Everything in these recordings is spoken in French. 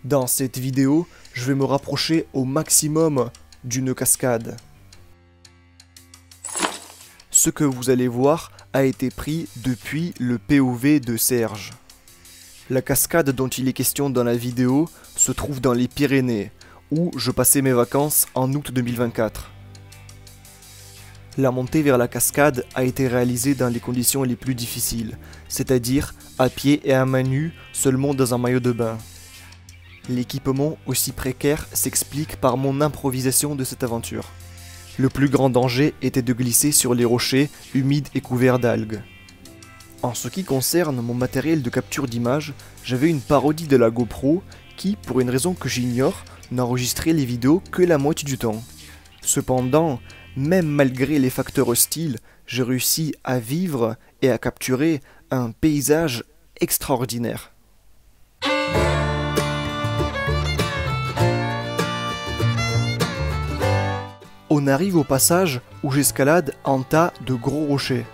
Dans cette vidéo, je vais me rapprocher au maximum d'une cascade. Ce que vous allez voir a été pris depuis le POV de Serge. La cascade dont il est question dans la vidéo se trouve dans les Pyrénées, où je passais mes vacances en août 2024. La montée vers la cascade a été réalisée dans les conditions les plus difficiles, c'est-à-dire à pied et à main nue, seulement dans un maillot de bain. L'équipement aussi précaire s'explique par mon improvisation de cette aventure. Le plus grand danger était de glisser sur les rochers humides et couverts d'algues. En ce qui concerne mon matériel de capture d'images, j'avais une parodie de la GoPro qui, pour une raison que j'ignore, n'enregistrait les vidéos que la moitié du temps. Cependant, même malgré les facteurs hostiles, j'ai réussi à vivre et à capturer un paysage extraordinaire. On arrive au passage où j'escalade un tas de gros rochers.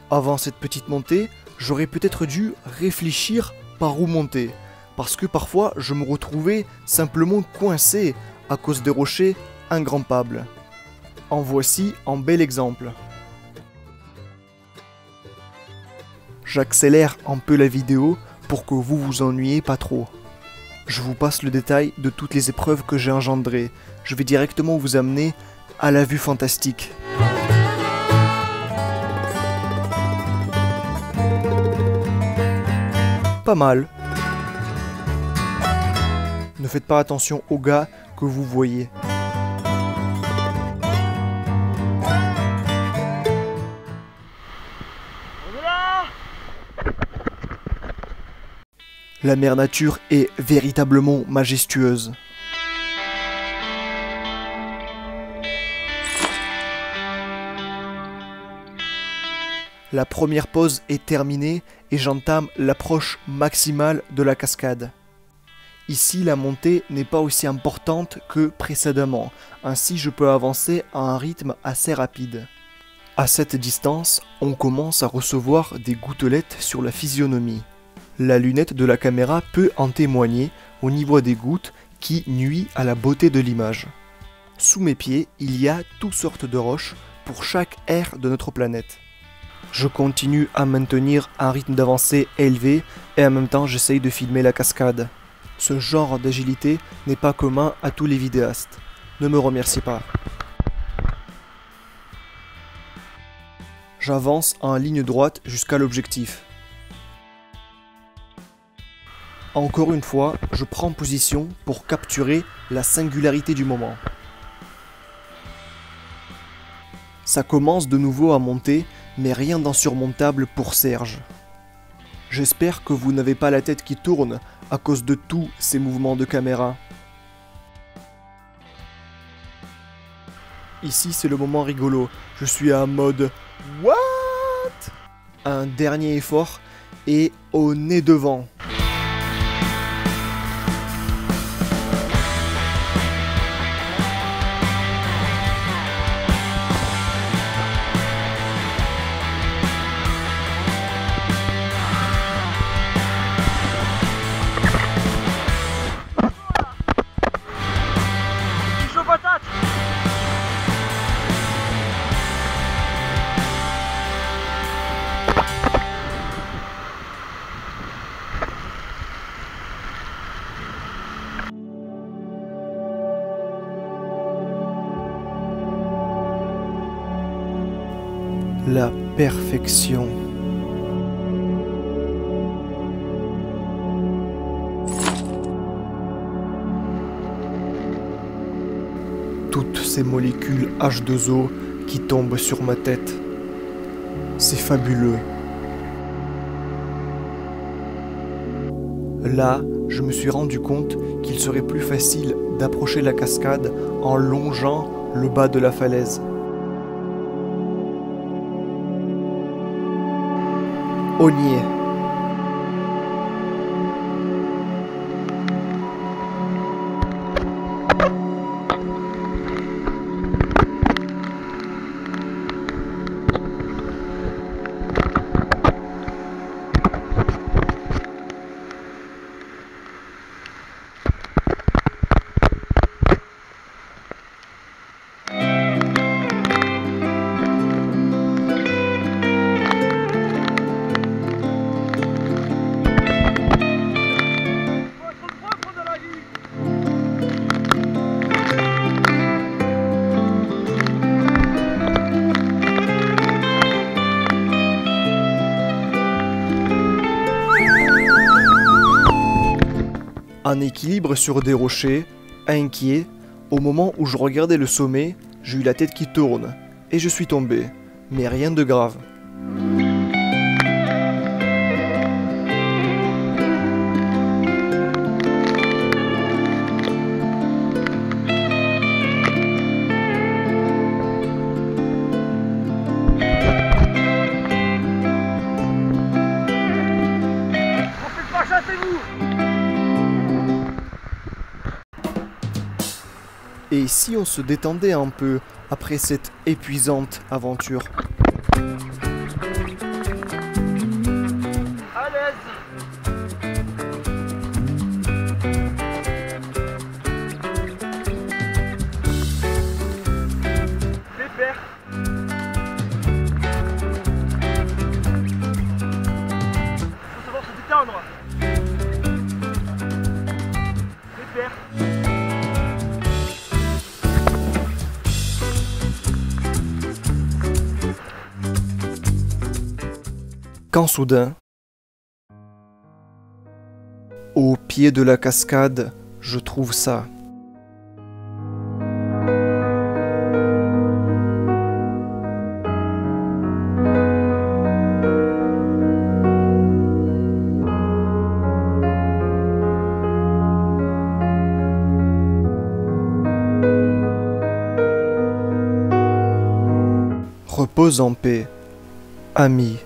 Avant cette petite montée, j'aurais peut-être dû réfléchir par où monter, parce que parfois je me retrouvais simplement coincé à cause des rochers ingrimpables. En voici un bel exemple. J'accélère un peu la vidéo pour que vous vous ennuyiez pas trop. Je vous passe le détail de toutes les épreuves que j'ai engendrées. Je vais directement vous amener à la vue fantastique. Pas mal. Ne faites pas attention aux gars que vous voyez. La mère nature est véritablement majestueuse. La première pause est terminée et j'entame l'approche maximale de la cascade. Ici, la montée n'est pas aussi importante que précédemment, ainsi je peux avancer à un rythme assez rapide. À cette distance, on commence à recevoir des gouttelettes sur la physionomie. La lunette de la caméra peut en témoigner au niveau des gouttes qui nuit à la beauté de l'image. Sous mes pieds, il y a toutes sortes de roches pour chaque aire de notre planète. Je continue à maintenir un rythme d'avancée élevé et en même temps j'essaye de filmer la cascade. Ce genre d'agilité n'est pas commun à tous les vidéastes. Ne me remerciez pas. J'avance en ligne droite jusqu'à l'objectif. Encore une fois, je prends position pour capturer la singularité du moment. Ça commence de nouveau à monter, mais rien d'insurmontable pour Serge. J'espère que vous n'avez pas la tête qui tourne à cause de tous ces mouvements de caméra. Ici c'est le moment rigolo, je suis en mode What? Un dernier effort et au nez devant. La perfection. Toutes ces molécules H2O qui tombent sur ma tête. C'est fabuleux. Là, je me suis rendu compte qu'il serait plus facile d'approcher la cascade en longeant le bas de la falaise. On y est. En équilibre sur des rochers, inquiet, au moment où je regardais le sommet, j'ai eu la tête qui tourne, et je suis tombé, mais rien de grave. Et si on se détendait un peu après cette épuisante aventure? À l'aise. Pépère. Faut savoir se détendre. Pépère. Quand soudain, au pied de la cascade, je trouve ça. Repose en paix, ami.